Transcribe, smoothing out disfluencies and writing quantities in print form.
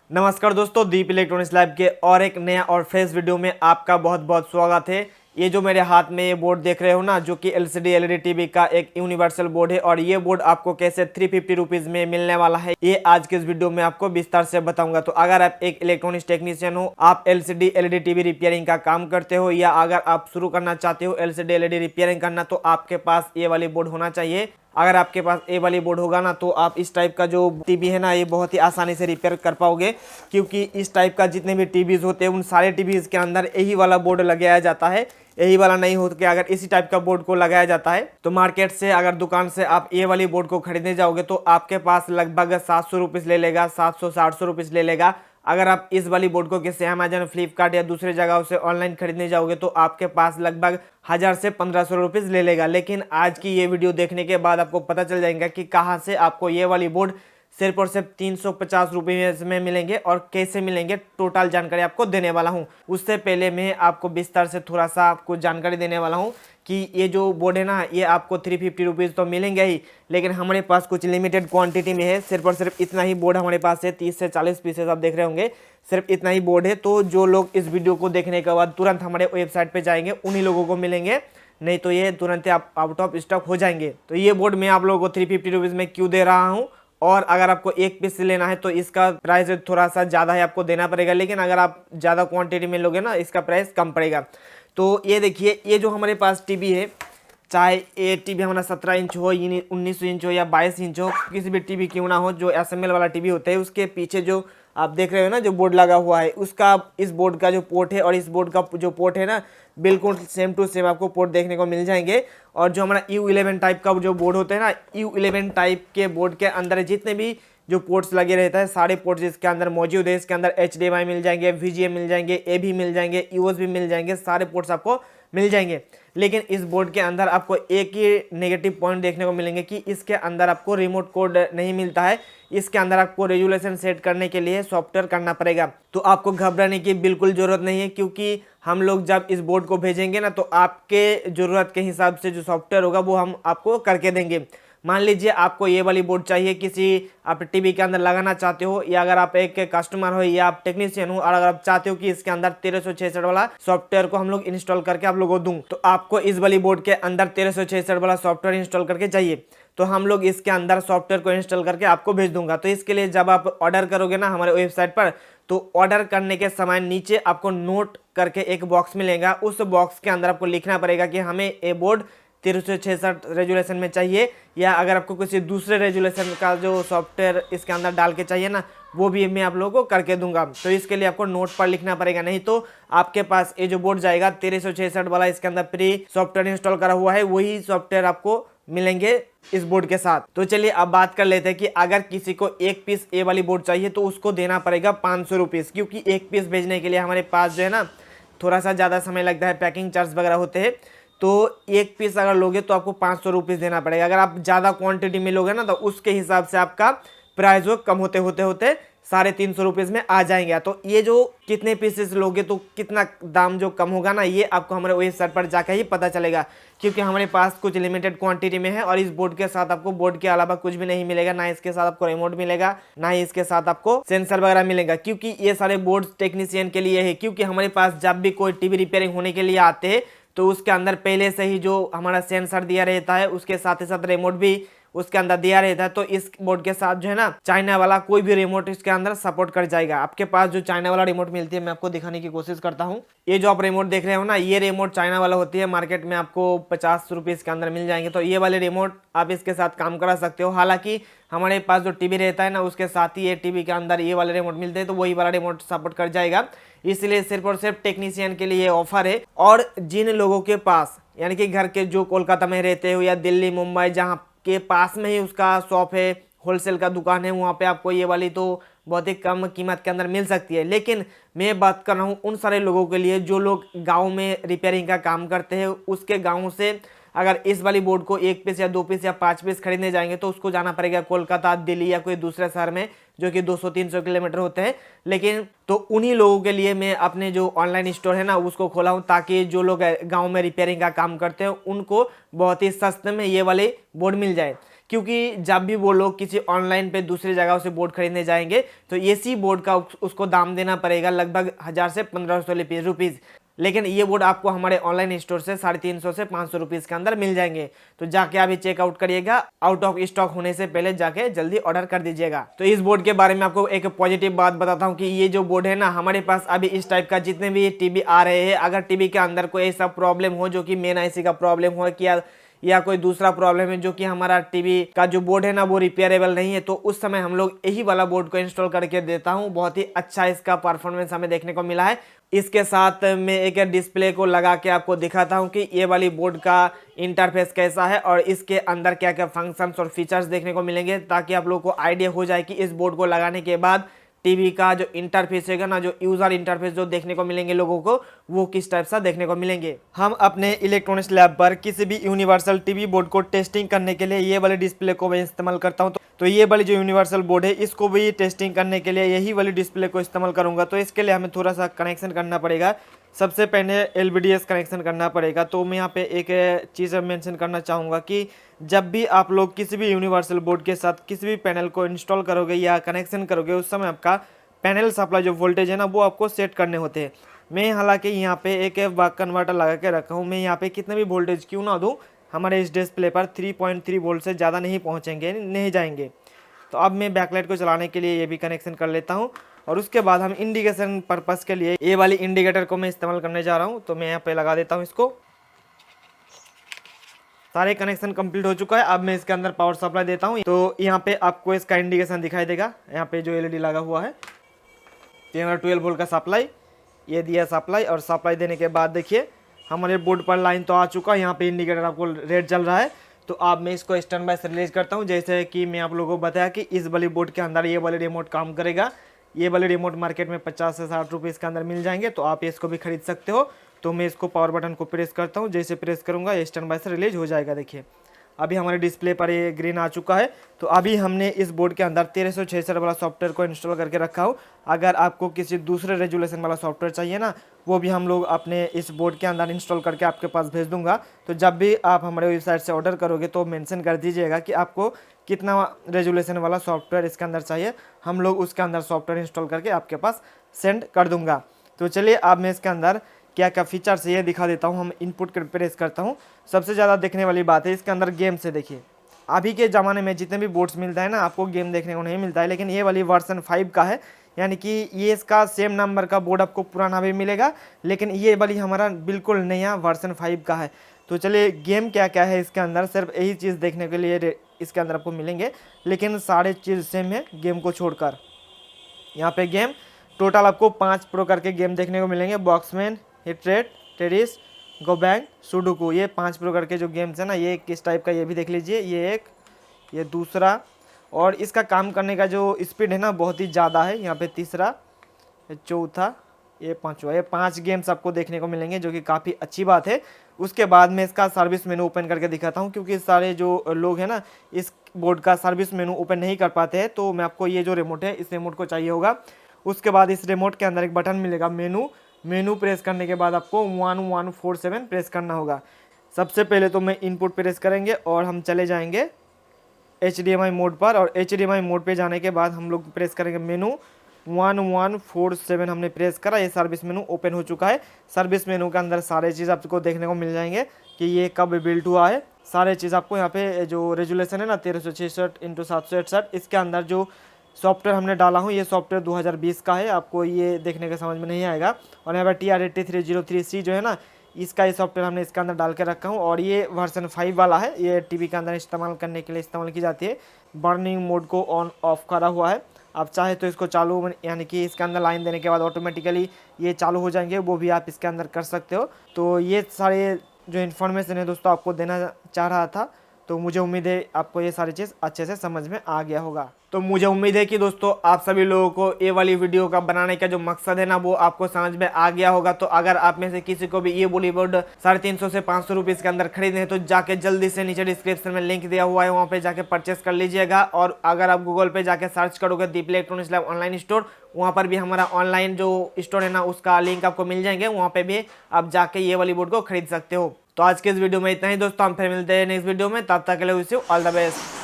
नमस्कार दोस्तों, दीप electronics lab के और एक नया और फ्रेश वीडियो में आपका बहुत बहुत स्वागत है। ये जो मेरे हाथ में ये बोर्ड देख रहे हो ना, जो कि एलसीडी एलईडी टीवी का एक यूनिवर्सल बोर्ड है और ये बोर्ड आपको कैसे 350 रुपीज़ में मिलने वाला है, ये आज के इस वीडियो में आपको विस्तार से बताऊंगा। तो अगर आप एक इलेक्ट्रॉनिक्स टेक्नीशियन हो, आप एलसीडी एलईडी टीवी रिपेयरिंग का काम करते हो, या अगर आप शुरू करना चाहते हो एलसीडी एलईडी रिपेयरिंग करना, तो आपके पास ये वाली बोर्ड होना चाहिए। अगर आपके पास ए वाली बोर्ड होगा ना, तो आप इस टाइप का जो टीवी है ना, ये बहुत ही आसानी से रिपेयर कर पाओगे, क्योंकि इस टाइप का जितने भी टीवीज होते हैं उन सारे टीवीज के अंदर यही वाला बोर्ड लगाया जाता है। यही वाला नहीं हो के अगर इसी टाइप का बोर्ड को लगाया जाता है, तो मार्केट से अगर दुकान से आप ये वाली बोर्ड को खरीदने जाओगे तो आपके पास लगभग 700 रुपीज़ ले लेगा, 700-800 रुपीज़ ले लेगा। अगर आप इस वाली बोर्ड को किसी अमेजन, फ्लिपकार्ट या दूसरे जगहों से ऑनलाइन खरीदने जाओगे तो आपके पास लगभग 1000 से 1500 रुपीज़ ले लेगा। लेकिन आज की ये वीडियो देखने के बाद आपको पता चल जाएगा कि कहाँ से आपको ये वाली बोर्ड सिर्फ और सिर्फ 350 रुपये में मिलेंगे और कैसे मिलेंगे, टोटल जानकारी आपको देने वाला हूँ। उससे पहले मैं आपको विस्तार से थोड़ा सा आपको जानकारी देने वाला हूँ कि ये जो बोर्ड है ना, ये आपको 350 रुपीज़ तो मिलेंगे ही, लेकिन हमारे पास कुछ लिमिटेड क्वांटिटी में है। सिर्फ और सिर्फ इतना ही बोर्ड हमारे पास है, 30 से 40 पीसेस आप देख रहे होंगे, सिर्फ इतना ही बोर्ड है। तो जो लोग इस वीडियो को देखने के बाद तुरंत हमारे वेबसाइट पर जाएंगे उन्हीं लोगों को मिलेंगे, नहीं तो ये तुरंत ही आप आउट ऑफ स्टॉक हो जाएंगे। तो ये बोर्ड मैं आप लोगों को 350 रुपीज़ में क्यों दे रहा हूँ, और अगर आपको एक पीस लेना है तो इसका प्राइस थोड़ा सा ज़्यादा है, आपको देना पड़ेगा, लेकिन अगर आप ज़्यादा क्वांटिटी में लोगे ना, इसका प्राइस कम पड़ेगा। तो ये देखिए, ये जो हमारे पास टीवी है, चाहे ये टीवी हमारा 17 इंच हो, 19 इंच हो या 22 इंच हो, किसी भी टीवी क्यों ना हो, जो एसएमएल वाला टीवी होता है, उसके पीछे जो आप देख रहे हो ना, जो बोर्ड लगा हुआ है, उसका इस बोर्ड का जो पोर्ट है और इस बोर्ड का जो पोर्ट है ना, बिल्कुल सेम टू सेम आपको पोर्ट देखने को मिल जाएंगे। और जो हमारा U11 टाइप का जो बोर्ड होता है ना, U11 टाइप के बोर्ड के अंदर जितने भी जो पोर्ट्स लगे रहता है, सारे पोर्ट्स इसके अंदर मौजूद है। इसके अंदर HDMI मिल जाएंगे, VGA मिल जाएंगे, AV मिल जाएंगे, USB मिल जाएंगे, सारे पोर्ट्स आपको मिल जाएंगे। लेकिन इस बोर्ड के अंदर आपको एक ही नेगेटिव पॉइंट देखने को मिलेंगे कि इसके अंदर आपको रिमोट कोड नहीं मिलता है। इसके अंदर आपको रेजुलेशन सेट करने के लिए सॉफ्टवेयर करना पड़ेगा। तो आपको घबराने की बिल्कुल ज़रूरत नहीं है, क्योंकि हम लोग जब इस बोर्ड को भेजेंगे ना, तो आपके ज़रूरत के हिसाब से जो सॉफ्टवेयर होगा वो हम आपको करके देंगे। मान लीजिए आपको ये वाली बोर्ड चाहिए, किसी आप टीवी के अंदर लगाना चाहते हो, या अगर आप एक कस्टमर हो या आप टेक्नीशियन हो और अगर आप चाहते हो कि इसके अंदर 1366 वाला सॉफ्टवेयर को हम लोग इंस्टॉल करके आप लोगों को दूं, तो आपको इस वाली बोर्ड के अंदर 1366 वाला सॉफ्टवेयर इंस्टॉल करके चाहिए, तो हम लोग इसके अंदर सॉफ्टवेयर को इंस्टॉल करके आपको भेज दूंगा। तो इसके लिए जब आप ऑर्डर करोगे ना हमारे वेबसाइट पर, तो ऑर्डर करने के समय नीचे आपको नोट करके एक बॉक्स मिलेगा। उस बॉक्स के अंदर आपको लिखना पड़ेगा कि हमें ये बोर्ड 1366 रेजुलेशन में चाहिए, या अगर आपको किसी दूसरे रेजुलेशन का जो सॉफ्टवेयर इसके अंदर डाल के चाहिए ना, वो भी मैं आप लोगों को करके दूंगा। तो इसके लिए आपको नोट पर लिखना पड़ेगा, नहीं तो आपके पास ये जो बोर्ड जाएगा 1366 वाला, इसके अंदर प्री सॉफ्टवेयर इंस्टॉल करा हुआ है, वही सॉफ्टवेयर आपको मिलेंगे इस बोर्ड के साथ। तो चलिए अब बात कर लेते हैं कि अगर किसी को एक पीस ए वाली बोर्ड चाहिए तो उसको देना पड़ेगा 500 रुपीज़, क्योंकि एक पीस भेजने के लिए हमारे पास जो है ना थोड़ा सा ज़्यादा समय लगता है, पैकिंग चार्ज वगैरह होते हैं। तो एक पीस अगर लोगे तो आपको 500 रुपीज़ देना पड़ेगा। अगर आप ज़्यादा क्वांटिटी में लोगे ना, तो उसके हिसाब से आपका प्राइस वो कम होते होते होते 350 रुपीज़ में आ जाएंगे। तो ये जो कितने पीसेस लोगे तो कितना दाम जो कम होगा ना, ये आपको हमारे वेबसाइट पर जाकर ही पता चलेगा, क्योंकि हमारे पास कुछ लिमिटेड क्वांटिटी में है। और इस बोर्ड के साथ आपको बोर्ड के अलावा कुछ भी नहीं मिलेगा, ना इसके साथ आपको रिमोट मिलेगा, ना ही इसके साथ आपको सेंसर वगैरह मिलेगा, क्योंकि ये सारे बोर्ड टेक्नीशियन के लिए है। क्योंकि हमारे पास जब भी कोई टीवी रिपेयरिंग होने के लिए आते हैं, तो उसके अंदर पहले से ही जो हमारा सेंसर दिया रहता है, उसके साथ ही साथ रिमोट भी उसके अंदर दिया रहता है। तो इस बोर्ड के साथ जो है ना, चाइना वाला कोई भी रिमोट इसके अंदर सपोर्ट कर जाएगा। आपके पास जो चाइना वाला रिमोट मिलती है, मैं आपको दिखाने की कोशिश करता हूँ। ये जो आप रिमोट देख रहे हो ना, ये रिमोट चाइना वाला होती है, मार्केट में आपको 50 रुपीज़ के अंदर मिल जाएंगे। तो ये वाले रिमोट आप इसके साथ काम करा सकते हो। हालांकि हमारे पास जो टीवी रहता है ना, उसके साथ ही ये टीवी के अंदर ये वाले रिमोट मिलते हैं, तो वही वाला रिमोट सपोर्ट कर जाएगा। इसलिए सिर्फ और सिर्फ टेक्नीशियन के लिए ऑफर है। और जिन लोगों के पास, यानी कि घर के जो कोलकाता में रहते हो या दिल्ली, मुंबई, जहाँ के पास में ही उसका शॉप है, होलसेल का दुकान है, वहाँ पे आपको ये वाली तो बहुत ही कम कीमत के अंदर मिल सकती है। लेकिन मैं बात कर रहा हूँ उन सारे लोगों के लिए जो लोग गांव में रिपेयरिंग का काम करते हैं। उसके गांव से अगर इस वाली बोर्ड को एक पीस या 2 पीस या 5 पीस खरीदने जाएंगे तो उसको जाना पड़ेगा कोलकाता, दिल्ली या कोई दूसरे शहर में, जो कि 200-300 किलोमीटर होते हैं। लेकिन तो उन्हीं लोगों के लिए मैं अपने जो ऑनलाइन स्टोर है ना, उसको खोला हूँ, ताकि जो लोग गांव में रिपेयरिंग का काम करते हैं उनको बहुत ही सस्ते में ये वाले बोर्ड मिल जाए। क्योंकि जब भी वो लोग किसी ऑनलाइन पे दूसरी जगह से बोर्ड खरीदने जाएंगे तो इसी बोर्ड का उसको दाम देना पड़ेगा लगभग 1000 से 1500 रुपीज़। लेकिन ये बोर्ड आपको हमारे ऑनलाइन स्टोर से 350 से 500 रुपीज़ के अंदर मिल जाएंगे। तो जाके अभी चेकआउट करिएगा, आउट ऑफ स्टॉक होने से पहले जाके जल्दी ऑर्डर कर दीजिएगा। तो इस बोर्ड के बारे में आपको एक पॉजिटिव बात बताता हूँ कि ये जो बोर्ड है ना, हमारे पास अभी इस टाइप का जितने भी टीवी आ रहे हैं, अगर टीवी के अंदर कोई ऐसा प्रॉब्लम हो जो कि मेन आईसी का प्रॉब्लम हो या कोई दूसरा प्रॉब्लम है जो कि हमारा टीवी का जो बोर्ड है ना वो रिपेयरेबल नहीं है, तो उस समय हम लोग यही वाला बोर्ड को इंस्टॉल करके देता हूँ। बहुत ही अच्छा इसका परफॉर्मेंस हमें देखने को मिला है। इसके साथ मैं एक डिस्प्ले को लगा के आपको दिखाता हूँ कि ये वाली बोर्ड का इंटरफेस कैसा है और इसके अंदर क्या क्या फंक्शंस और फीचर्स देखने को मिलेंगे, ताकि आप लोगों को आइडिया हो जाए कि इस बोर्ड को लगाने के बाद टीवी का जो इंटरफेस होगा ना, जो यूजर इंटरफेस जो देखने को मिलेंगे लोगों को, वो किस टाइप सा देखने को मिलेंगे। हम अपने इलेक्ट्रॉनिक्स लैब पर किसी भी यूनिवर्सल टीवी बोर्ड को टेस्टिंग करने के लिए ये वाले डिस्प्ले को मैं इस्तेमाल करता हूँ। तो ये वाली जो यूनिवर्सल बोर्ड है इसको भी टेस्टिंग करने के लिए यही वाली डिस्प्ले को इस्तेमाल करूँगा। तो इसके लिए हमें थोड़ा सा कनेक्शन करना पड़ेगा। सबसे पहले LVDS कनेक्शन करना पड़ेगा। तो मैं यहाँ पे एक चीज़ मेंशन करना चाहूँगा कि जब भी आप लोग किसी भी यूनिवर्सल बोर्ड के साथ किसी भी पैनल को इंस्टॉल करोगे या कनेक्शन करोगे, उस समय आपका पैनल सप्लाई जो वोल्टेज है ना वो आपको सेट करने होते हैं। मैं हालांकि यहाँ पे एक बक कन्वर्टर लगा के रखा हूँ। मैं यहाँ पे कितने भी वोल्टेज क्यों ना दूँ, हमारे इस डिस्प्ले पर 3.3 वोल्ट से ज़्यादा नहीं पहुँचेंगे, नहीं जाएंगे। तो अब मैं बैकलाइट को चलाने के लिए ये भी कनेक्शन कर लेता हूँ और उसके बाद हम इंडिकेशन पर्पज़ के लिए ये वाली इंडिकेटर को मैं इस्तेमाल करने जा रहा हूँ। तो मैं यहाँ पे लगा देता हूँ इसको। सारे कनेक्शन कंप्लीट हो चुका है। अब मैं इसके अंदर पावर सप्लाई देता हूँ। तो यहाँ पे आपको इसका इंडिकेशन दिखाई देगा, यहाँ पे जो LED लगा हुआ है। 12 वोल्ट का सप्लाई ये दिया सप्लाई, और सप्लाई देने के बाद देखिए हमारे बोर्ड पर लाइन तो आ चुका है। यहाँ पे इंडिकेटर आपको रेड चल रहा है। तो अब मैं इसको स्टैंड बाय से रिलीज करता हूँ। जैसे कि मैं आप लोगों को बताया कि इस वाली बोर्ड के अंदर ये वाली रिमोट काम करेगा। ये वाले रिमोट मार्केट में 50 से 60 रुपीज़ के अंदर मिल जाएंगे, तो आप इसको भी खरीद सकते हो। तो मैं इसको पावर बटन को प्रेस करता हूँ। जैसे प्रेस करूँगा ये स्टैंड बाय से रिलीज हो जाएगा। देखिए अभी हमारे डिस्प्ले पर ये ग्रीन आ चुका है। तो अभी हमने इस बोर्ड के अंदर 1366 वाला सॉफ्टवेयर को इंस्टॉल करके रखा हो। अगर आपको किसी दूसरे रेजुलेशन वाला सॉफ्टवेयर चाहिए ना, वो भी हम लोग अपने इस बोर्ड के अंदर इंस्टॉल करके आपके पास भेज दूंगा। तो जब भी आप हमारे वेबसाइट से ऑर्डर करोगे तो मेंशन कर दीजिएगा कि आपको कितना रेजुलेशन वाला सॉफ्टवेयर इसके अंदर चाहिए, हम लोग उसके अंदर सॉफ्टवेयर इंस्टॉल करके आपके पास सेंड कर दूंगा। तो चलिए अब मैं इसके अंदर क्या क्या फीचर्स ये दिखा देता हूँ। हम इनपुट कर प्रेस करता हूँ। सबसे ज़्यादा देखने वाली बात है इसके अंदर गेम से। देखिए अभी के ज़माने में जितने भी बोर्ड्स मिलता है ना, आपको गेम देखने को नहीं मिलता है, लेकिन ये वाली वर्जन 5 का है। यानी कि ये इसका सेम नंबर का बोर्ड आपको पुराना भी मिलेगा, लेकिन ये वाली हमारा बिल्कुल नया वर्जन 5 का है। तो चलिए गेम क्या क्या है इसके अंदर, सिर्फ यही चीज़ देखने के लिए इसके अंदर आपको मिलेंगे, लेकिन सारे चीज़ सेम है गेम को छोड़कर। यहाँ पे गेम टोटल आपको 5 प्रो करके गेम देखने को मिलेंगे। बॉक्समैन, हिट रेट, टेरिस, गो बैंक, सुडोकू, ये 5 प्रो करके जो गेम्स है ना, ये किस टाइप का ये भी देख लीजिए। ये एक, ये दूसरा, और इसका काम करने का जो स्पीड है ना बहुत ही ज़्यादा है। यहाँ पे तीसरा, ये चौथा, ये पांचवा, ये 5 गेम्स आपको देखने को मिलेंगे, जो कि काफ़ी अच्छी बात है। उसके बाद मैं इसका सर्विस मेनू ओपन करके दिखाता हूँ, क्योंकि सारे जो लोग हैं ना इस बोर्ड का सर्विस मेनू ओपन नहीं कर पाते हैं। तो मैं आपको ये जो रिमोट है इस रिमोट को चाहिए होगा। उसके बाद इस रिमोट के अंदर एक बटन मिलेगा मेनू प्रेस करने के बाद आपको 1147 प्रेस करना होगा। सबसे पहले तो मैं इनपुट प्रेस करेंगे और हम चले जाएंगे HDMI मोड पर, और HDMI मोड पे जाने के बाद हम लोग प्रेस करेंगे मेनू 1147। हमने प्रेस करा, ये सर्विस मेनू ओपन हो चुका है। सर्विस मेनू के अंदर सारे चीज़ आपको देखने को मिल जाएंगे कि ये कब बिल्ड हुआ है। सारे चीज़ आपको यहाँ पे जो रेजुलेशन है ना 1366x768, इसके अंदर जो सॉफ्टवेयर हमने डाला हूँ ये सॉफ्टवेयर 2020 का है। आपको ये देखने का समझ में नहीं आएगा। और यहाँ पर TR8303C जो है ना, इसका ये सॉफ्टवेयर हमने इसके अंदर डाल के रखा हूँ, और ये वर्जन 5 वाला है। ये टीवी के अंदर इस्तेमाल करने के लिए इस्तेमाल की जाती है। बर्निंग मोड को ऑन ऑफ करा हुआ है। आप चाहे तो इसको चालू, यानी कि इसके अंदर लाइन देने के बाद ऑटोमेटिकली ये चालू हो जाएंगे, वो भी आप इसके अंदर कर सकते हो। तो ये सारे जो इन्फॉर्मेशन है दोस्तों आपको देना चाह रहा था। तो मुझे उम्मीद है आपको ये सारी चीज़ अच्छे से समझ में आ गया होगा। तो मुझे उम्मीद है कि दोस्तों आप सभी लोगों को ये वाली वीडियो का बनाने का जो मकसद है ना वो आपको समझ में आ गया होगा। तो अगर आप में से किसी को भी ये वाली बोर्ड 350 से 500 रुपीज़ के अंदर खरीदने हैं तो जाके जल्दी से नीचे डिस्क्रिप्शन में लिंक दिया हुआ है, वहाँ पे जाके परचेस कर लीजिएगा। और अगर आप गूगल पे जाके सर्च करोगे दीप इलेक्ट्रॉनिक्स लैब ऑनलाइन स्टोर, वहाँ पर भी हमारा ऑनलाइन जो स्टोर है ना उसका लिंक आपको मिल जाएंगे, वहाँ पे भी आप जाके ये वाली बोर्ड को खरीद सकते हो। तो आज के इस वीडियो में इतना ही दोस्तों, हम फिर मिलते हैं नेक्स्ट वीडियो में। तब तक के लिए wish you all the best.